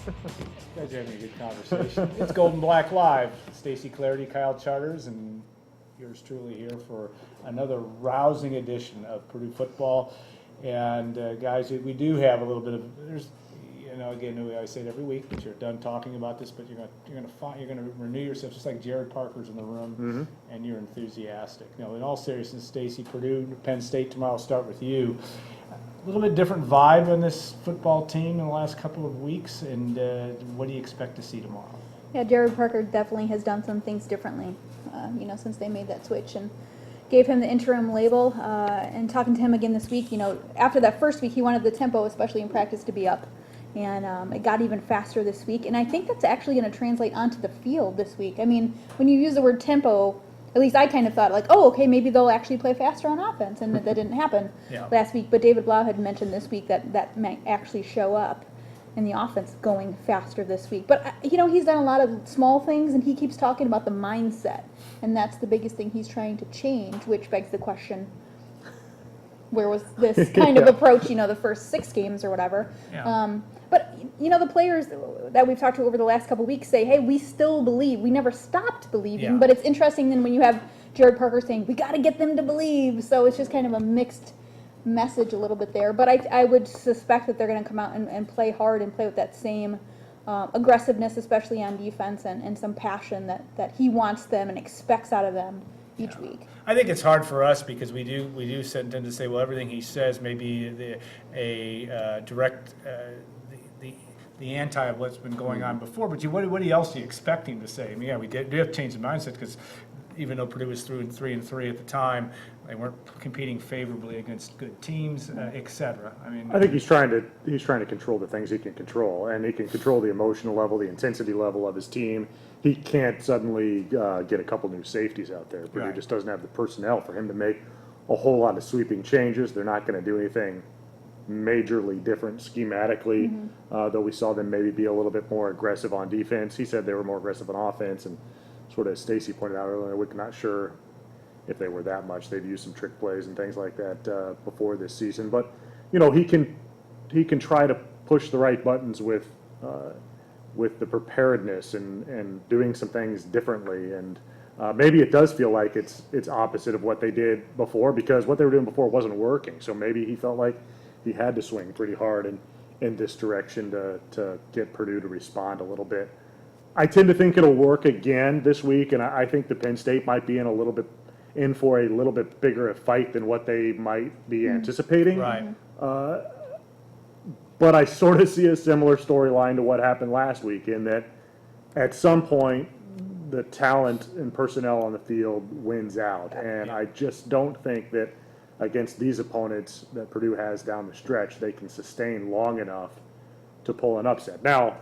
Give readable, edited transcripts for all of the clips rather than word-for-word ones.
You guys are having a good conversation. It's Golden Black Live. Stacy Clarity, Kyle Charters, and yours truly here for another rousing edition of Purdue football. And guys, we do have a little bit of again, we always say it every week, but you're done talking about this, but you're gonna renew yourself, just like Jared Parker's in the room, and you're enthusiastic. No, in all seriousness, Stacy, Purdue, Penn State tomorrow. I'll start with you. A little bit different vibe on this football team in the last couple of weeks, and what do you expect to see tomorrow? Yeah, Jared Parker definitely has done some things differently, since they made that switch and gave him the interim label. And talking to him again this week, after that first week, he wanted the tempo, especially in practice, to be up. And it got even faster this week. And I think that's actually going to translate onto the field this week. I mean, when you use the word tempo, at least I kind of thought, like, oh, okay, maybe they'll actually play faster on offense. And that didn't happen last week. But David Blau had mentioned this week that might actually show up in the offense going faster this week. But, he's done a lot of small things, and he keeps talking about the mindset. And that's the biggest thing he's trying to change, which begs the question, where was this kind of approach, the first 6 games or whatever? Yeah. But, the players that we've talked to over the last couple of weeks say, hey, we still believe. We never stopped believing. Yeah. But it's interesting then when you have Jared Parker saying, we got to get them to believe. So it's just kind of a mixed message a little bit there. But I would suspect that they're going to come out and play hard and play with that same aggressiveness, especially on defense, and some passion that he wants them and expects out of them each week. I think it's hard for us because we do tend to say, well, everything he says may be a direct the anti of what's been going on before. But what else are you expecting to say? I mean, yeah, we do have to change the mindset because even though Purdue was through 3-3 at the time, they weren't competing favorably against good teams, et cetera. I think he's trying to control the things he can control, and he can control the emotional level, the intensity level of his team. He can't suddenly get a couple new safeties out there. Purdue just doesn't have the personnel for him to make a whole lot of sweeping changes. They're not going to do anything majorly different schematically, though we saw them maybe be a little bit more aggressive on defense. He said they were more aggressive on offense, and sort of as Stacy pointed out earlier, we're not sure if they were that much. They've used some trick plays and things like that before this season. But, he can try to push the right buttons with the preparedness and doing some things differently. And maybe it does feel like it's opposite of what they did before, because what they were doing before wasn't working. So maybe he felt like he had to swing pretty hard in this direction to get Purdue to respond a little bit. I tend to think it'll work again this week, and I think the Penn State might be in for a little bit bigger a fight than what they might be anticipating. Right. But I sort of see a similar storyline to what happened last week, in that at some point the talent and personnel on the field wins out. And I just don't think that against these opponents that Purdue has down the stretch, they can sustain long enough to pull an upset. Now,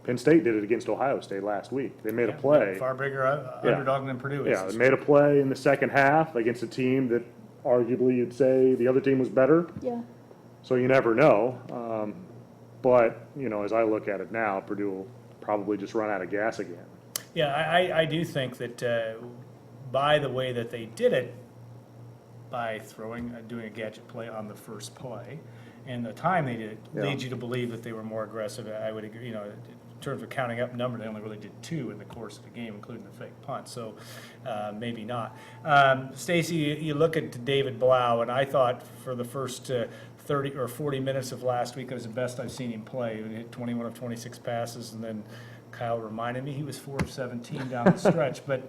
Penn State did it against Ohio State last week. They made a play. Far bigger underdog than Purdue is. Yeah, they made a play in the second half against a team that arguably you'd say the other team was better. Yeah. So you never know. But, as I look at it now, Purdue will probably just run out of gas again. Yeah, I do think that by the way that they did it, by doing a gadget play on the first play, and the time they did it, leads you to believe that they were more aggressive. I would agree, in terms of counting up number, they only really did 2 in the course of the game, including the fake punt, so maybe not. Stacy, you look at David Blau, and I thought for the first 30 or 40 minutes of last week, it was the best I've seen him play. He hit 21 of 26 passes, and then Kyle reminded me he was 4 of 17 down the stretch. But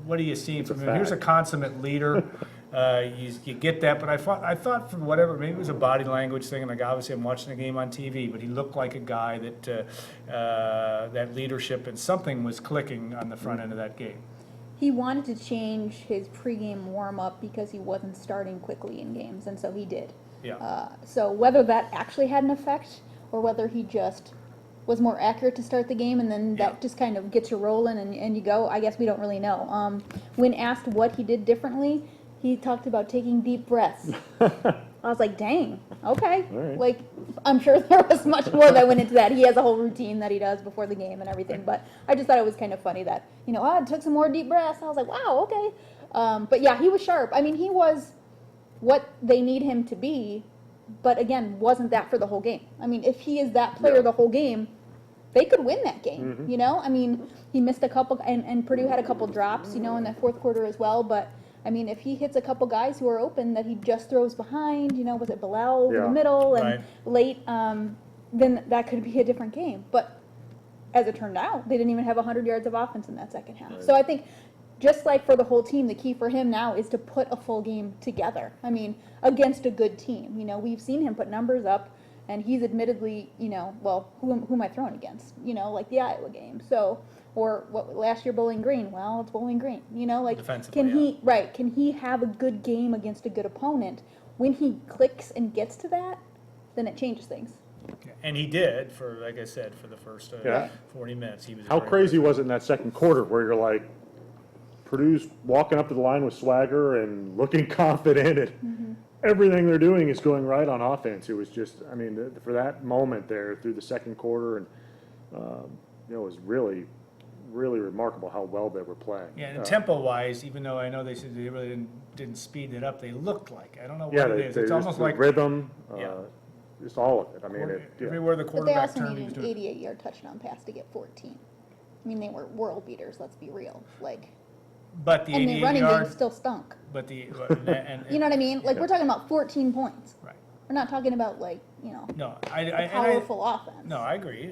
what are you seeing from him? Here's a consummate leader. You get that, but I thought for whatever, maybe it was a body language thing, and like obviously I'm watching the game on TV, but he looked like a guy that that leadership and something was clicking on the front end of that game. He wanted to change his pregame warm-up because he wasn't starting quickly in games, and so he did. Yeah. So whether that actually had an effect or whether he just was more accurate to start the game and then that just kind of gets you rolling and you go, I guess we don't really know. When asked what he did differently, he talked about taking deep breaths. I was like, dang, okay. Right. Like, I'm sure there was much more that went into that. He has a whole routine that he does before the game and everything. But I just thought it was kind of funny that, I took some more deep breaths. I was like, wow, okay. But yeah, he was sharp. I mean, he was what they need him to be but again, wasn't that for the whole game. I mean, if he is that player Yeah. the whole game, they could win that game, you know? I mean, he missed a couple, and Purdue had a couple drops, you know, in that fourth quarter as well, but, I mean, if he hits a couple guys who are open that he just throws behind, you know, was it Bilal over Yeah. the middle and Right. late, then that could be a different game. But as it turned out, they didn't even have 100 yards of offense in that second half. Right. So I think, just like for the whole team, the key for him now is to put a full game together. I mean, against a good team. You know, we've seen him put numbers up, and he's admittedly, you know, well, who am I throwing against? You know, like the Iowa game. So, or what last year Bowling Green? Well, it's Bowling Green. You know, like Defensively, can yeah. he right? Can he have a good game against a good opponent? When he clicks and gets to that, then it changes things. And he did for, like I said, for the first Yeah. 40 minutes. He was How very crazy good. was it in that second quarter where you're like, Purdue's walking up to the line with swagger and looking confident and everything they're doing is going right on offense. It was just, I mean, for that moment there through the second quarter and, you know, it was really, really remarkable how well they were playing. Yeah, and tempo-wise, even though I know they said they really didn't speed it up, they looked like, I don't know Yeah, what it they, is. they It's just, almost the like rhythm, Yeah. just all of it. I mean, everywhere the But they quarterback also turned, he needed was an doing. 88-yard touchdown pass to get 14. I mean, they were world beaters. Let's be real. Like, But the and the 88 running game yard, still stunk. but the, and. You know what I mean? Like, we're talking about 14 points. Right. We're not talking about, like, you know, No, a powerful offense. No, I agree,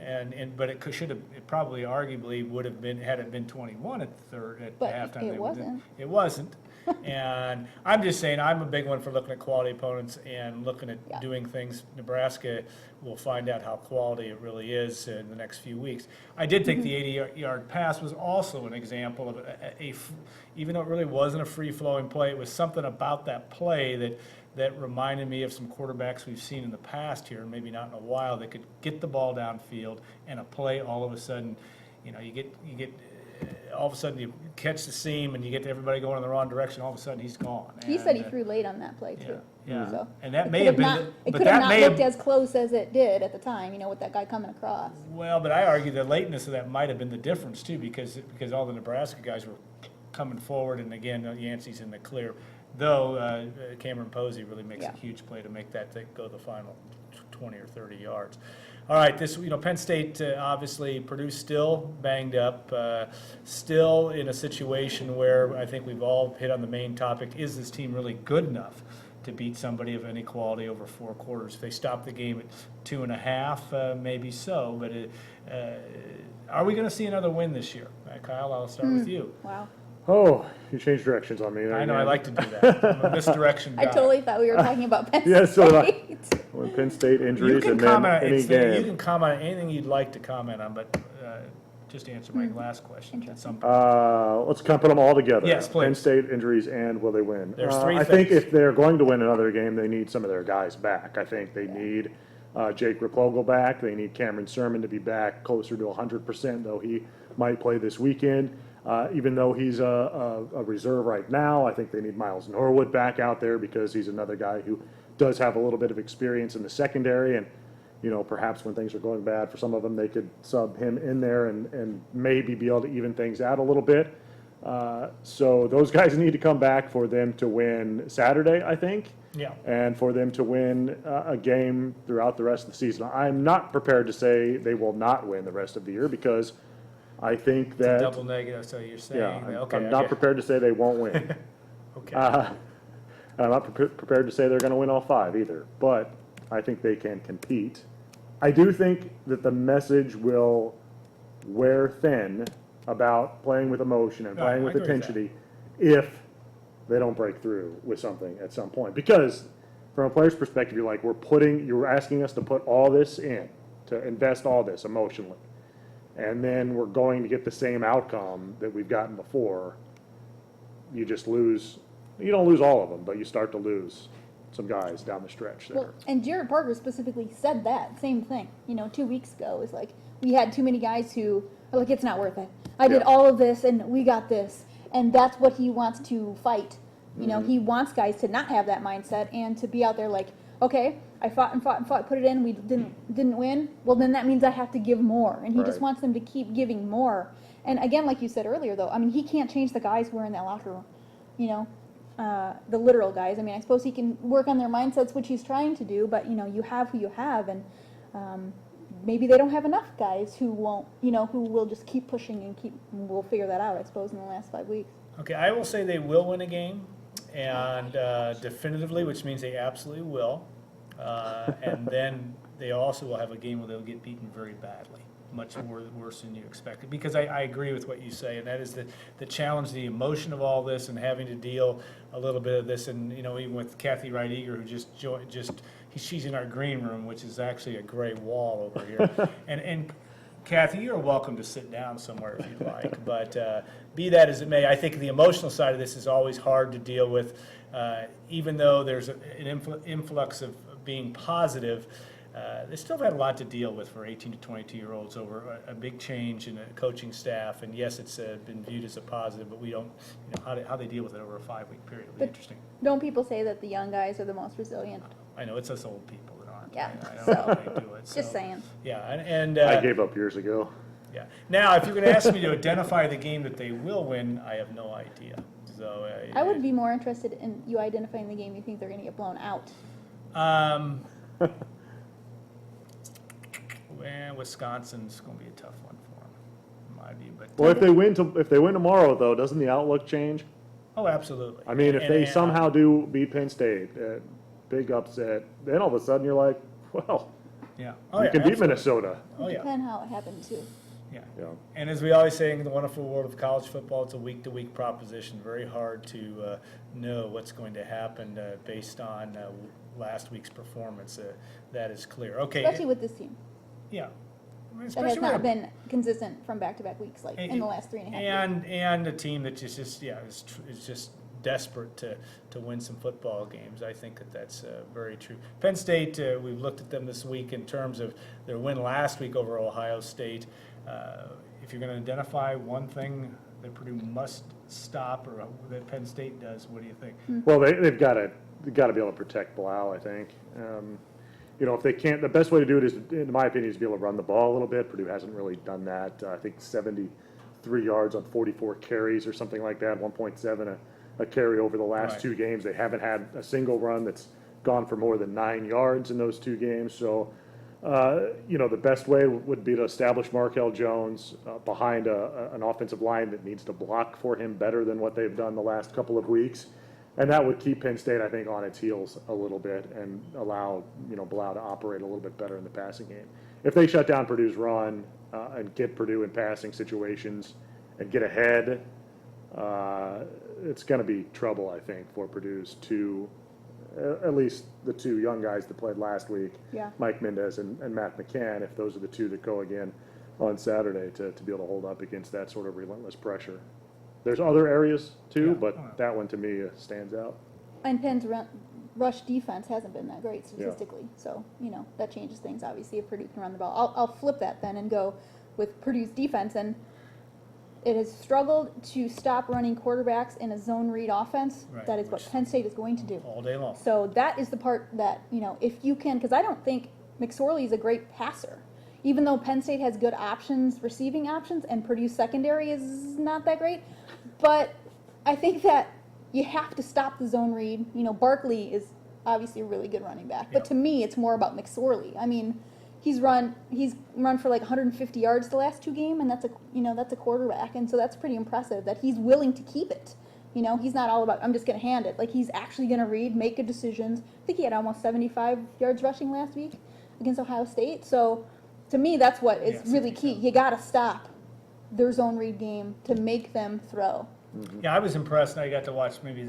but it should have, it probably arguably would have been, had it been 21 at third, at But halftime. it they would- wasn't. It wasn't, and I'm just saying, I'm a big one for looking at quality opponents and looking at Yeah. doing things. Nebraska will find out how quality it really is in the next few weeks. I did think the 80-yard pass was also an example of even though it really wasn't a free-flowing play, it was something about that play that reminded me of some quarterbacks we've seen in the past here, maybe not in a while, that could get the ball downfield and a play all of a sudden, you know, you get all of a sudden you catch the seam and you get everybody going in the wrong direction, all of a sudden he's gone. He said he And, threw late on that play, yeah, too. yeah. So And that it may could have been, not- the- It but could have that not may looked have, as close as it did at the time, you know, with that guy coming across. well, but I argue the lateness of that might have been the difference too, because all the Nebraska guys were coming forward, and again, Yancey's in the clear. Though Cameron Posey really makes Yeah. a huge play to make that thing go the final 20 or 30 yards. All right, Penn State, obviously, Purdue's still banged up, still in a situation where I think we've all hit on the main topic. Is this team really good enough to beat somebody of any quality over 4 quarters? If they stop the game at 2.5, maybe so, but are we going to see another win this year? Kyle, I'll start with you. Wow. Oh, you changed directions on me there. I know, I man. like to do that. I'm a misdirection guy. I totally thought we were talking about Penn Yeah, so did I. State. When Penn State You injuries can and then comment, any you game. can comment on anything you'd like to comment on, but just answer my last question at some point. Let's kind of put them all together. Yes, please. Penn State injuries and will they win? There's three I think things. if they're going to win another game, they need some of their guys back. I think they need Jake Raplogle back. They need Cameron Sermon to be back closer to 100%, though he might play this weekend. Even though he's a reserve right now, I think they need Miles Norwood back out there because he's another guy who does have a little bit of experience in the secondary. And, you know, perhaps when things are going bad for some of them, they could sub him in there and maybe be able to even things out a little bit. So those guys need to come back for them to win Saturday, I think. Yeah. And for them to win a game throughout the rest of the season. I'm not prepared to say they will not win the rest of the year because I think that. Double negative, so you're saying, Yeah, okay. I'm not prepared to say they won't win. Okay. I'm not prepared to say they're going to win all 5 either, but I think they can compete. I do think that the message will wear thin about playing with emotion and No, playing I with agree with intensity if they don't break through with something at some point. Because from a player's perspective, you're asking us to put all this in, to invest all this emotionally. And then we're going to get the same outcome that we've gotten before. You just lose, you don't lose all of them, but you start to lose some guys down the stretch there. Well, and Jared Parker specifically said that same thing, 2 weeks ago. Is like, we had too many guys who are like, it's not worth it. I did Yeah. all of this and we got this. And that's what he wants to fight. Mm-hmm. He wants guys to not have that mindset and to be out there like, okay, I fought and fought and fought, put it in, we didn't win. Well, then that means I have to give more. And he just Right. wants them to keep giving more. And again, like you said earlier, though, I mean, he can't change the guys who are in that locker room, the literal guys. I mean, I suppose he can work on their mindsets, which he's trying to do, but, you have who you have, and maybe they don't have enough guys who won't, who will just keep pushing and we'll figure that out, I suppose, in the last 5 weeks. Okay, I will say they will win a game, and definitively, which means they absolutely will. And then they also will have a game where they'll get beaten very badly, much worse than you expected. Because I agree with what you say, and that is the challenge, the emotion of all this, and having to deal a little bit of this. And even with Kathy Wright Eager, who she's in our green room, which is actually a gray wall over here. and Kathy, you're welcome to sit down somewhere if you'd like. But be that as it may, I think the emotional side of this is always hard to deal with. Even though there's an influx of being positive, they still had a lot to deal with for 18 to 22-year-olds over a big change in a coaching staff. And yes, it's been viewed as a positive, but we don't, how they deal with it over a 5-week period will be interesting. Don't people say that the young guys are the most resilient? I know, it's us old people that aren't. Yeah, I don't so, know how they do it. Just saying. Yeah, and I gave up years ago. yeah. Now, if you're going to ask me to identify the game that they will win, I have no idea. So I would be more interested in you identifying the game you think they're going to get blown out. Well, Wisconsin's going to be a tough one for them, in my view. But Well, if they win tomorrow, though, doesn't the outlook change? oh, absolutely. I mean, if And- they and- somehow do beat Penn State, big upset, then all of a sudden you're like, well, yeah, you can beat absolutely. Minnesota. Oh yeah, Depend how it happened too. yeah. Yeah. And as we always say in the wonderful world of college football, it's a week-to-week proposition. Very hard to know what's going to happen based on last week's performance. That is clear. Okay. Especially with this team. Yeah. That has Especially not with- been consistent from back-to-back weeks, like in the last 3.5 years. and a team that is just desperate to win some football games. I think that's very true. Penn State, we've looked at them this week in terms of their win last week over Ohio State. If you're going to identify one thing that Purdue must stop or that Penn State does, what do you think? Well, they've got to be able to protect Blau, I think. If they can't, the best way to do it is, in my opinion, is to be able to run the ball a little bit. Purdue hasn't really done that. I think 73 yards on 44 carries or something like that, 1.7 a carry over the last Right. 2 games. They haven't had a single run that's gone for more than 9 yards in those 2 games. So, the best way would be to establish Markel Jones behind an offensive line that needs to block for him better than what they've done the last couple of weeks. And that would keep Penn State, I think, on its heels a little bit and allow, Blau to operate a little bit better in the passing game. If they shut down Purdue's run and get Purdue in passing situations and get ahead, it's going to be trouble, I think, for Purdue's at least the 2 young guys that played last week, Yeah. Mike Mendez and Matt McCann, if those are the 2 that go again on Saturday to be able to hold up against that sort of relentless pressure. There's other areas too, Yeah. but that one to me stands out. And Penn's rush defense hasn't been that great statistically. So, that changes things, obviously, if Purdue can run the ball. I'll flip that then and go with Purdue's defense. And it has struggled to stop running quarterbacks in a zone read offense. Right, That is what which- Penn State is going to do. All day long. So that is the part that, if you can, because I don't think McSorley is a great passer. Even though Penn State has good options, receiving options, and Purdue's secondary is not that great. But I think that you have to stop the zone read. Barkley is obviously a really good running back. But Yeah. to me, it's more about McSorley. I mean, he's run for like 150 yards the last 2 games, and that's a quarterback. And so that's pretty impressive that he's willing to keep it. He's not all about, I'm just going to hand it. Like, he's actually going to read, make good decisions. I think he had almost 75 yards rushing last week against Ohio State. So to me, that's what is Yeah, really key. 67. You got to stop their zone read game to make them throw. Yeah, I was impressed. I got to watch maybe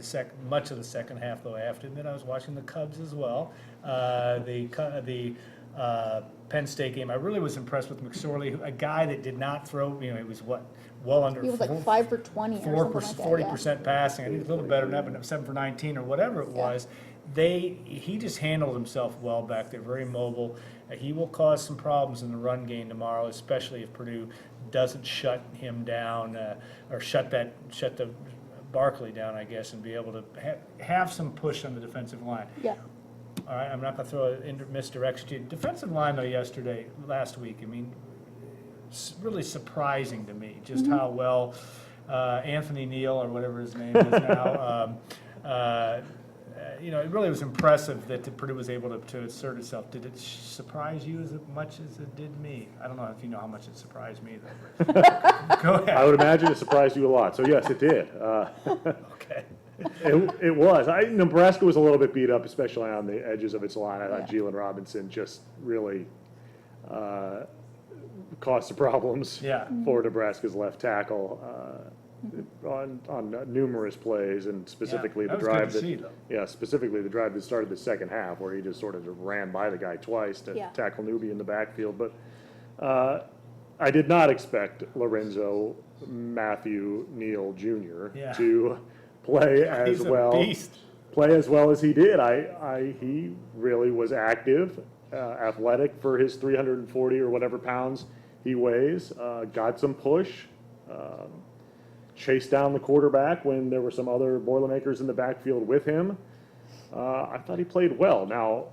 much of the second half, though I have to admit I was watching the Cubs as well. The Penn State game, I really was impressed with McSorley, a guy that did not throw. It was well under. He was like 5 for 20 or something like that. 40% passing. I think a little better than that, but 7 for 19 or whatever it was. He just handled himself well back there, very mobile. He will cause some problems in the run game tomorrow, especially if Purdue doesn't shut him down or shut the Barkley down, I guess, and be able to have some push on the defensive line. Yeah. All right, I'm not going to throw a misdirection to you. Defensive line, though, last week, it's really surprising to me just how well Anthony Neal, or whatever his name is now, It really was impressive that Purdue was able to assert itself. Did it surprise you as much as it did me? I don't know if you know how much it surprised me, though. But go ahead. I would imagine it surprised you a lot. So yes, it did. Okay. It was. Nebraska was a little bit beat up, especially on the edges of its line. I thought Jalen Robinson just really caused some problems for Nebraska's left tackle on numerous plays, and specifically the drive specifically the drive that started the second half, where he just sort of ran by the guy twice to tackle Newby in the backfield. But I did not expect Lorenzo Matthew Neal Jr. to play as well as he did. He really was active, athletic for his 340 or whatever pounds he weighs. Got some push, chased down the quarterback when there were some other Boilermakers in the backfield with him. I thought he played well. Now,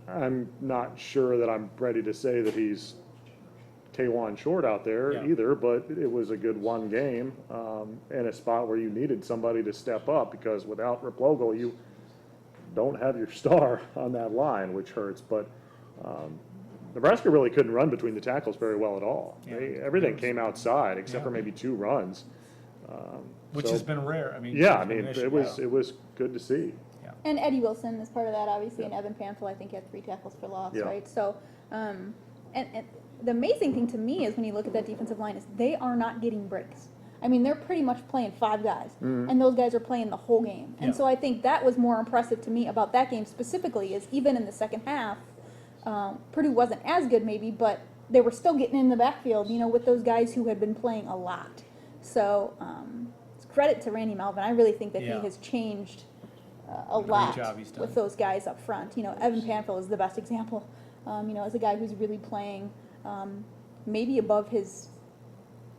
I'm not sure that I'm ready to say that he's K1 short out there either, but it was a good one game in a spot where you needed somebody to step up, because without Replogle, you don't have your star on that line, which hurts. But Nebraska really couldn't run between the tackles very well at all. Everything came outside except for maybe 2 runs. Which has been rare. it was good to see. And Eddie Wilson is part of that, obviously, and Evan Panthel, I think, had 3 tackles for loss, right? So, and the amazing thing to me is when you look at that defensive line is they are not getting breaks. I mean, they're pretty much playing 5 guys, and those guys are playing the whole game. And so I think that was more impressive to me about that game specifically, is even in the second half, Purdue wasn't as good maybe, but they were still getting in the backfield, with those guys who had been playing a lot. So it's credit to Randy Melvin. I really think that he has changed a lot with those guys up front. Evan Panthel is the best example, as a guy who's really playing maybe above his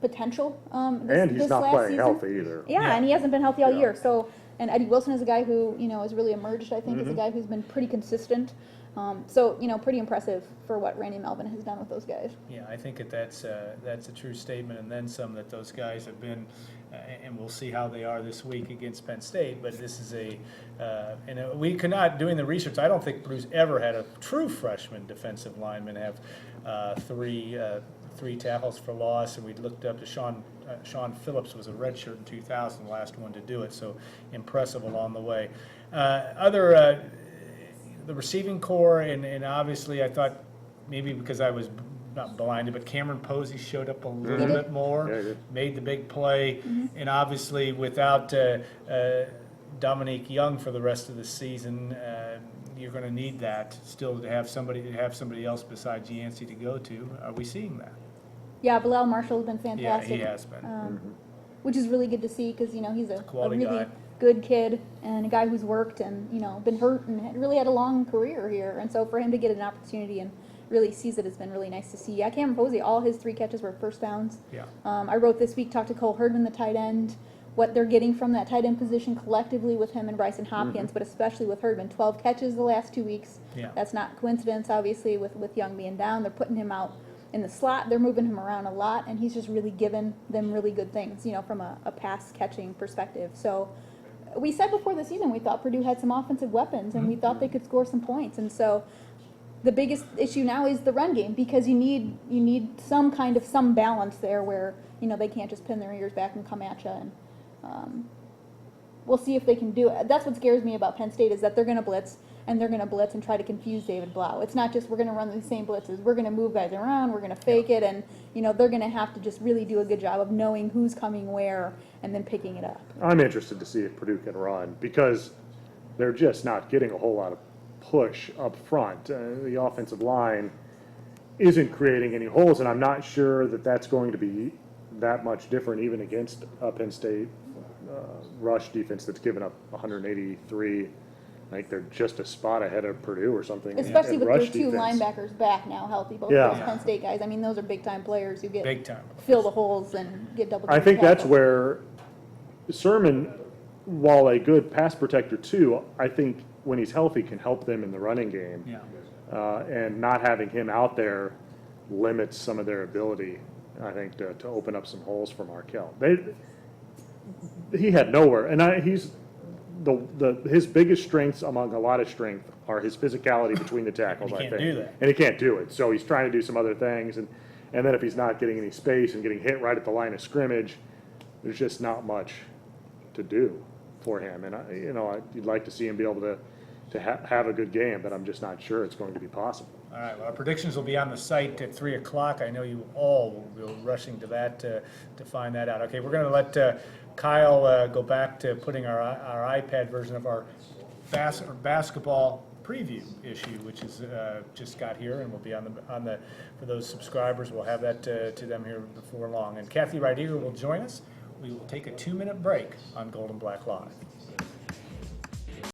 potential. And he's not playing healthy either. Yeah, and he hasn't been healthy all year. So, and Eddie Wilson is a guy who, has really emerged, I think, as a guy who's been pretty consistent. So, pretty impressive for what Randy Melvin has done with those guys. Yeah, I think that's a true statement, and then some, that those guys have been, and we'll see how they are this week against Penn State, but this is and we could not, doing the research, I don't think Purdue's ever had a true freshman defensive lineman have 3 tackles for loss, and we looked up to Sean Phillips was a redshirt in 2000, the last one to do it, so impressive along the way. The receiving core, and obviously I thought maybe because I was not blinded, but Cameron Posey showed up a little bit more, made the big play, and obviously without Dominique Young for the rest of the season, you're going to need that still to have somebody else besides Yancey to go to. Are we seeing that? Yeah, Bilal Marshall has been fantastic. Yeah, he has been. Which is really good to see, because he's a really guy. Good kid and a guy who's worked and been hurt and really had a long career here. And so for him to get an opportunity and really seize it has been really nice to see. Yeah, Cameron Posey, all his 3 catches were first downs. Yeah. I wrote this week, talked to Cole Herdman, the tight end, what they're getting from that tight end position collectively with him and Bryson Hopkins, but especially with Herdman. 12 catches the last 2 weeks. Yeah. That's not coincidence, obviously, with Young being down. They're putting him out in the slot. They're moving him around a lot, and he's just really given them really good things, from a pass catching perspective. So we said before the season we thought Purdue had some offensive weapons, and we thought they could score some points. And so the biggest issue now is the run game, because you need some balance there where they can't just pin their ears back and come at you. And we'll see if they can do it. That's what scares me about Penn State, is that they're going to blitz, and they're going to blitz and try to confuse David Blau. It's not just we're going to run the same blitzes. We're going to move guys around. We're going to fake it, and they're going to have to just really do a good job of knowing who's coming where and then picking it up. I'm interested to see if Purdue can run, because they're just not getting a whole lot of push up front. The offensive line isn't creating any holes, and I'm not sure that that's going to be that much different even against Penn State rush defense that's given up 183. I think they're just a spot ahead of Purdue or something. Especially with their 2 defense. linebackers back now healthy, both those Penn State guys. I mean, those are big-time players who fill the holes and get double. I think that's where Sermon, while a good pass protector too, I think when he's healthy can help them in the running game. Yeah. And not having him out there limits some of their ability, I think, to open up some holes for Markel. He had nowhere, and he's his biggest strengths among a lot of strength are his physicality between the tackles, And I he think. can't do that. And he can't do it, so he's trying to do some other things, and then if he's not getting any space and getting hit right at the line of scrimmage, there's just not much to do for him. And you'd like to see him be able to have a good game, but I'm just not sure it's going to be possible. All right, well, our predictions will be on the site at 3 o'clock. I know you all will be rushing to that to find that out. Okay, we're going to let Kyle go back to putting our iPad version of our basketball preview issue, which is just got here, and will be on the for those subscribers. We'll have that to them here before long. And Kathy Rydiger will join us. We will take a 2-minute break on Golden Black Live.